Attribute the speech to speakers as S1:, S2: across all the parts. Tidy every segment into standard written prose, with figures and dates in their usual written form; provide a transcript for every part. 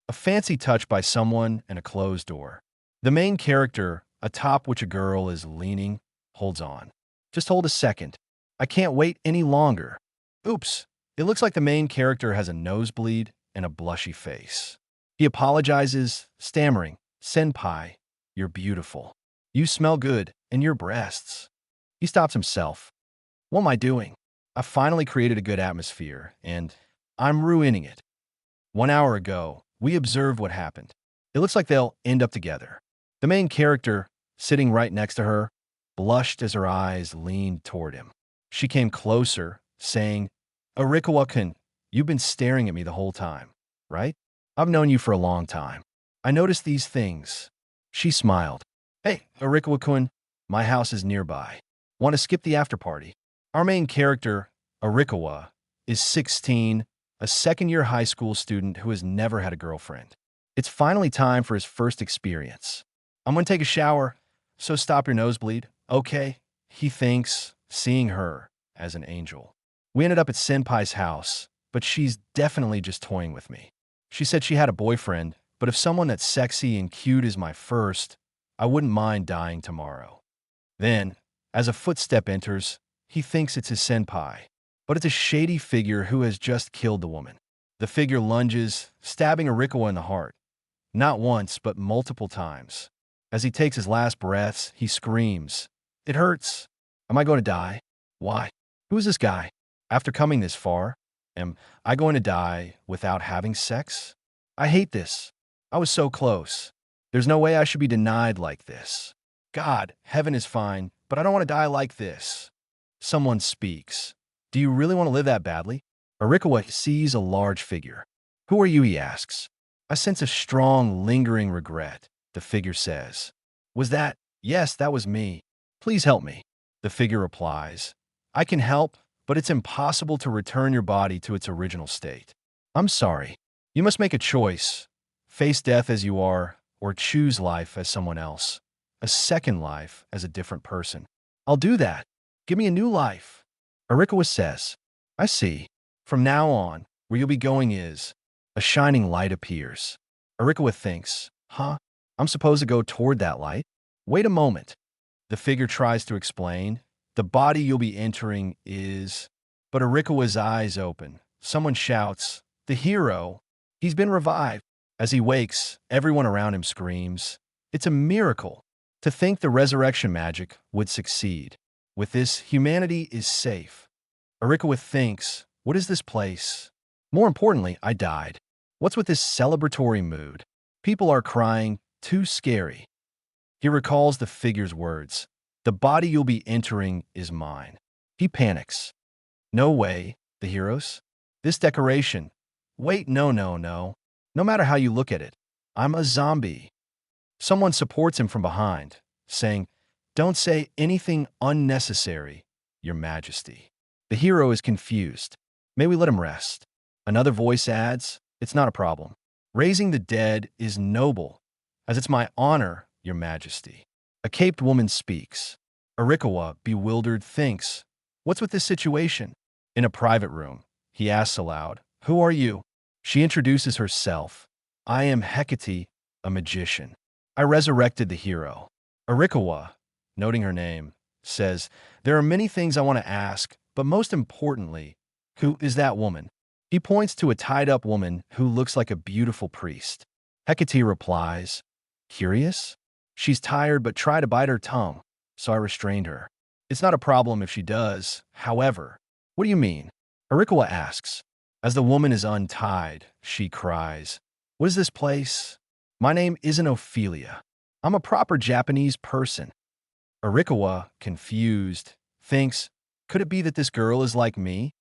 S1: A fancy touch by someone and a closed door. The main character, atop which a girl is leaning, holds on. Just hold a second. I can't wait any longer. Oops. It looks like the main character has a nosebleed and a blushy face. He apologizes, stammering, "Senpai, you're beautiful. You smell good, and your breasts." He stops himself. What am I doing? I finally created a good atmosphere, and I'm ruining it. 1 hour ago, we observed what happened. It looks like they'll end up together. The main character, sitting right next to her, blushed as her eyes leaned toward him. She came closer, saying, "Arikawa-kun, you've been staring at me the whole time, right? I've known you for a long time. I noticed these things." She smiled. "Hey, Arikawa-kun, my house is nearby. Want to skip the after party?" Our main character, Arikawa, is 16, a second-year high school student who has never had a girlfriend. It's finally time for his first experience. "I'm going to take a shower, so stop your nosebleed, okay?" He thinks, seeing her as an angel. We ended up at Senpai's house, but she's definitely just toying with me. She said she had a boyfriend, but if someone that's sexy and cute is my first, I wouldn't mind dying tomorrow. Then, as a footstep enters, he thinks it's his senpai, but it's a shady figure who has just killed the woman. The figure lunges, stabbing Arikawa in the heart. Not once, but multiple times. As he takes his last breaths, he screams, "It hurts. Am I going to die? Why? Who is this guy? After coming this far, am I going to die without having sex? I hate this. I was so close. There's no way I should be denied like this. God, heaven is fine, but I don't want to die like this." Someone speaks. "Do you really want to live that badly?" Arikawa sees a large figure. "Who are you?" he asks. "I sense a strong, lingering regret," the figure says. "Was that?" "Yes, that was me. Please help me." The figure replies. "I can help, but it's impossible to return your body to its original state. I'm sorry. You must make a choice. Face death as you are, or choose life as someone else. A second life as a different person." "I'll do that. Give me a new life." Arikawa says. "I see. From now on, where you'll be going is..." A shining light appears. Arikawa thinks, "Huh? I'm supposed to go toward that light?" "Wait a moment." The figure tries to explain. "The body you'll be entering is..." But Arikawa's eyes open. Someone shouts, "The hero! He's been revived." As he wakes, everyone around him screams. It's a miracle. To think the resurrection magic would succeed. With this, humanity is safe. Arikawa thinks, what is this place? More importantly, I died. What's with this celebratory mood? People are crying, too scary. He recalls the figure's words. The body you'll be entering is mine. He panics. No way, the heroes. This decoration. Wait, no, no, no. No matter how you look at it, I'm a zombie. Someone supports him from behind, saying, "Don't say anything unnecessary, Your Majesty." The hero is confused. "May we let him rest?" Another voice adds, "It's not a problem. Raising the dead is noble, as it's my honor, Your Majesty." A caped woman speaks. Arikawa, bewildered, thinks, what's with this situation? In a private room, he asks aloud, "Who are you?" She introduces herself. "I am Hecate, a magician. I resurrected the hero." Arikawa, noting her name, says, "There are many things I want to ask, but most importantly, who is that woman?" He points to a tied-up woman who looks like a beautiful priest. Hecate replies, "Curious? She's tired but tried to bite her tongue, so I restrained her. It's not a problem if she does, however." "What do you mean?" Arikawa asks. As the woman is untied, she cries, "What is this place? My name isn't Ophelia. I'm a proper Japanese person." Arikawa, confused, thinks, could it be that this girl is like me?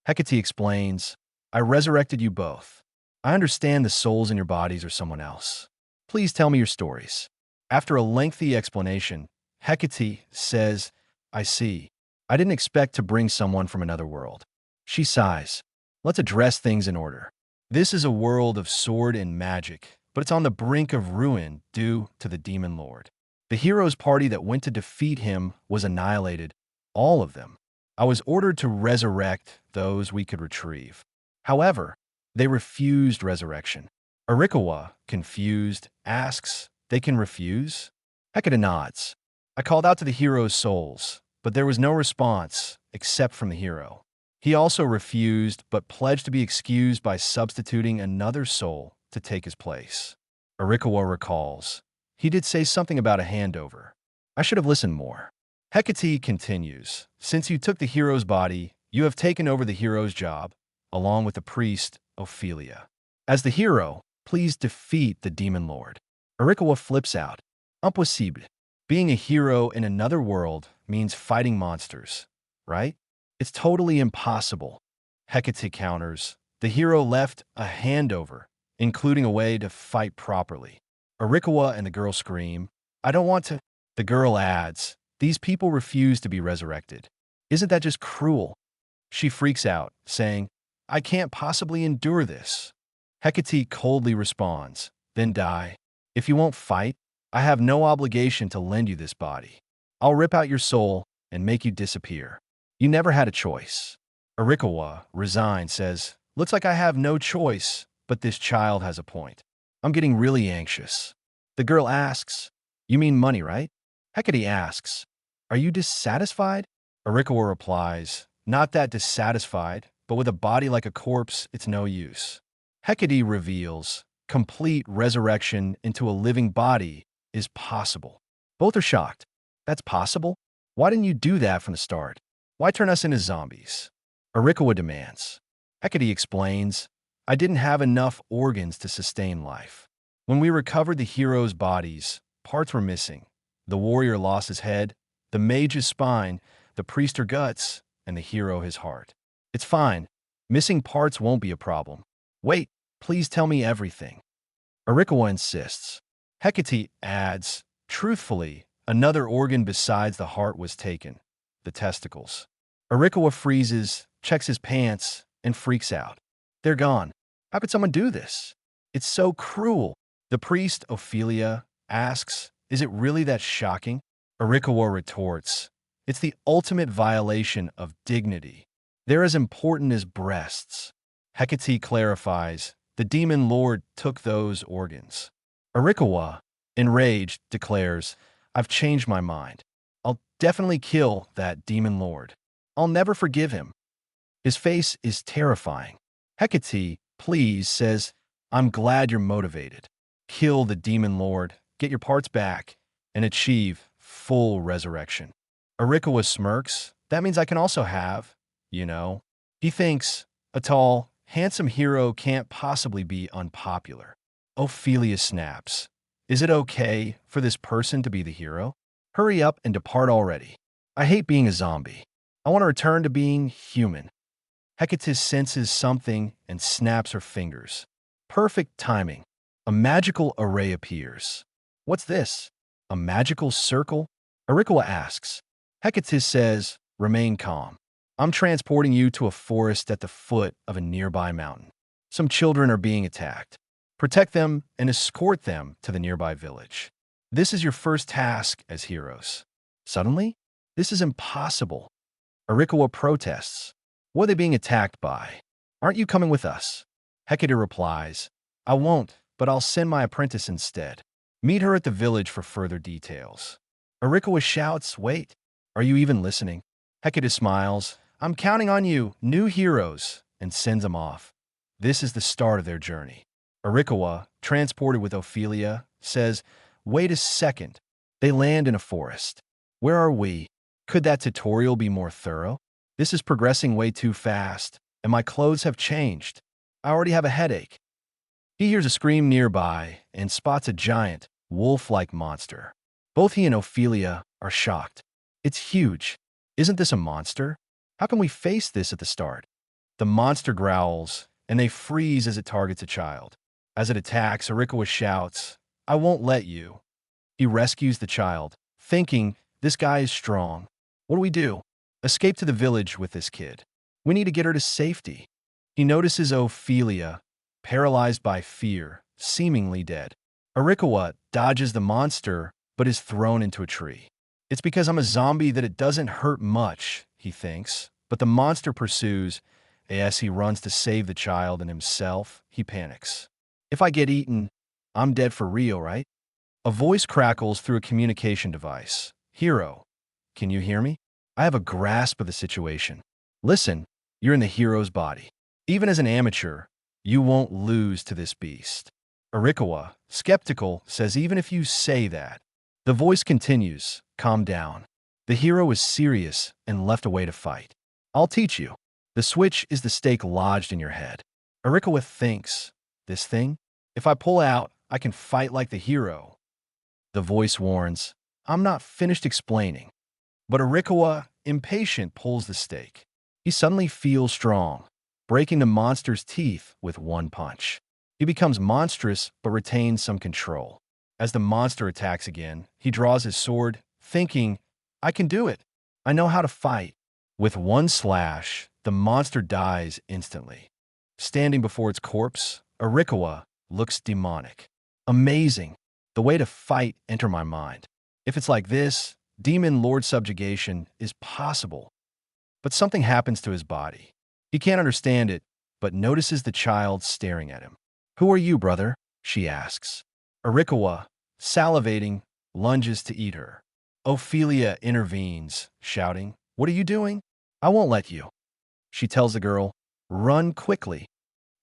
S1: Hecate explains, "I resurrected you both. I understand the souls in your bodies are someone else. Please tell me your stories." After a lengthy explanation, Hecate says, "I see. I didn't expect to bring someone from another world." She sighs. "Let's address things in order. This is a world of sword and magic, but it's on the brink of ruin due to the Demon Lord. The hero's party that went to defeat him was annihilated, all of them. I was ordered to resurrect those we could retrieve. However, they refused resurrection." Arikawa, confused, asks, they can refuse? Hecate nods. I called out to the hero's souls, but there was no response, except from the hero. He also refused, but pledged to be excused by substituting another soul to take his place. Arikawa recalls, he did say something about a handover. I should have listened more. Hecate continues, since you took the hero's body, you have taken over the hero's job, along with the priest, Ophelia. As the hero, please defeat the demon lord. Arikawa flips out. Impossible. Being a hero in another world means fighting monsters, right? It's totally impossible. Hecate counters. The hero left a handover, including a way to fight properly. Arikawa and the girl scream, I don't want to. The girl adds, these people refuse to be resurrected. Isn't that just cruel? She freaks out, saying, I can't possibly endure this. Hecate coldly responds, then die. If you won't fight, I have no obligation to lend you this body. I'll rip out your soul and make you disappear. You never had a choice. Arikawa, resigned, says, looks like I have no choice, but this child has a point. I'm getting really anxious. The girl asks, you mean money, right? Hecate asks, are you dissatisfied? Arikawa replies, not that dissatisfied, but with a body like a corpse, it's no use. Hecate reveals, complete resurrection into a living body is possible. Both are shocked. That's possible? Why didn't you do that from the start? Why turn us into zombies? Arikawa demands. Hecate explains, I didn't have enough organs to sustain life. When we recovered the hero's bodies, parts were missing. The warrior lost his head, the mage his spine, the priest her guts, and the hero his heart. It's fine. Missing parts won't be a problem. Wait, please tell me everything. Arikawa insists. Hecate adds, truthfully, another organ besides the heart was taken, the testicles. Arikawa freezes, checks his pants, and freaks out. They're gone. How could someone do this? It's so cruel. The priest, Ophelia, asks, is it really that shocking? Arikawa retorts, it's the ultimate violation of dignity. They're as important as breasts. Hecate clarifies, the demon lord took those organs. Arikawa, enraged, declares, I've changed my mind. I'll definitely kill that demon lord. I'll never forgive him. His face is terrifying. Hecate, please, says, I'm glad you're motivated. Kill the demon lord, get your parts back, and achieve full resurrection. Arikawa smirks. That means I can also have, you know. He thinks, a tall, handsome hero can't possibly be unpopular. Ophelia snaps. Is it okay for this person to be the hero? Hurry up and depart already. I hate being a zombie. I want to return to being human. Hecate senses something and snaps her fingers. Perfect timing. A magical array appears. What's this? A magical circle? Arikawa asks. Hecate says, remain calm. I'm transporting you to a forest at the foot of a nearby mountain. Some children are being attacked. Protect them and escort them to the nearby village. This is your first task as heroes. Suddenly, this is impossible. Arikawa protests. What are they being attacked by? Aren't you coming with us? Hecate replies, I won't, but I'll send my apprentice instead. Meet her at the village for further details. Arikawa shouts, wait, are you even listening? Hecate smiles, I'm counting on you, new heroes, and sends them off. This is the start of their journey. Arikawa, transported with Ophelia, says, wait a second. They land in a forest. Where are we? Could that tutorial be more thorough? This is progressing way too fast, and my clothes have changed. I already have a headache. He hears a scream nearby and spots a giant, wolf-like monster. Both he and Ophelia are shocked. It's huge. Isn't this a monster? How can we face this at the start? The monster growls, and they freeze as it targets a child. As it attacks, Arikawa shouts, I won't let you. He rescues the child, thinking, this guy is strong. What do we do? Escape to the village with this kid. We need to get her to safety. He notices Ophelia, paralyzed by fear, seemingly dead. Arikawa dodges the monster, but is thrown into a tree. It's because I'm a zombie that it doesn't hurt much, he thinks, but the monster pursues. As he runs to save the child and himself, he panics. If I get eaten, I'm dead for real, right? A voice crackles through a communication device. Hero, can you hear me? I have a grasp of the situation. Listen, you're in the hero's body. Even as an amateur, you won't lose to this beast. Arikawa, skeptical, says even if you say that. The voice continues, calm down. The hero is serious and left away to fight. I'll teach you. The switch is the stake lodged in your head. Arikawa thinks, this thing? If I pull out, I can fight like the hero. The voice warns, I'm not finished explaining. But Arikawa, impatient, pulls the stake. He suddenly feels strong, breaking the monster's teeth with one punch. He becomes monstrous but retains some control. As the monster attacks again, he draws his sword, thinking, I can do it. I know how to fight. With one slash, the monster dies instantly. Standing before its corpse, Arikawa looks demonic. Amazing. The way to fight enter my mind. If it's like this, demon lord subjugation is possible. But something happens to his body. He can't understand it, but notices the child staring at him. Who are you, brother? She asks. Arikawa, salivating, lunges to eat her. Ophelia intervenes, shouting, What are you doing? I won't let you. She tells the girl, Run quickly.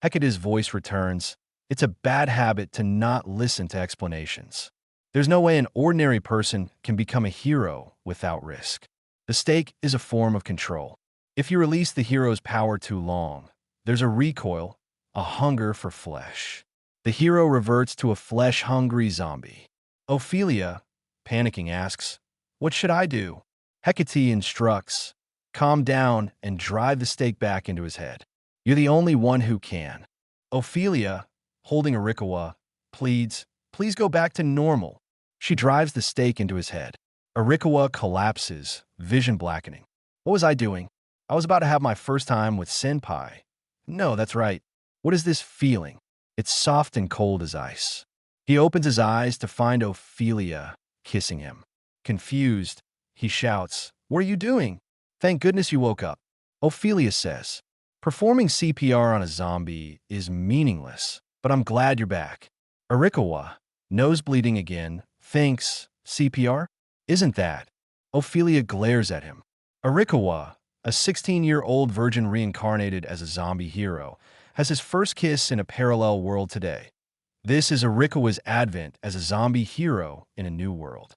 S1: Hecate's voice returns. It's a bad habit to not listen to explanations. There's no way an ordinary person can become a hero without risk. The stake is a form of control. If you release the hero's power too long, there's a recoil, a hunger for flesh. The hero reverts to a flesh-hungry zombie. Ophelia, panicking, asks, What should I do? Hecate instructs, Calm down and drive the stake back into his head. You're the only one who can. Ophelia, holding Arikawa, pleads, Please go back to normal. She drives the stake into his head. Arikawa collapses, vision blackening. What was I doing? I was about to have my first time with Senpai. No, that's right. What is this feeling? It's soft and cold as ice. He opens his eyes to find Ophelia kissing him. Confused, he shouts, What are you doing? Thank goodness you woke up. Ophelia says, Performing CPR on a zombie is meaningless, but I'm glad you're back. Arikawa, nose bleeding again, thinks, CPR? Isn't that? Ophelia glares at him. Arikawa, a 16-year-old virgin reincarnated as a zombie hero, has his first kiss in a parallel world today. This is Arikawa's advent as a zombie hero in a new world.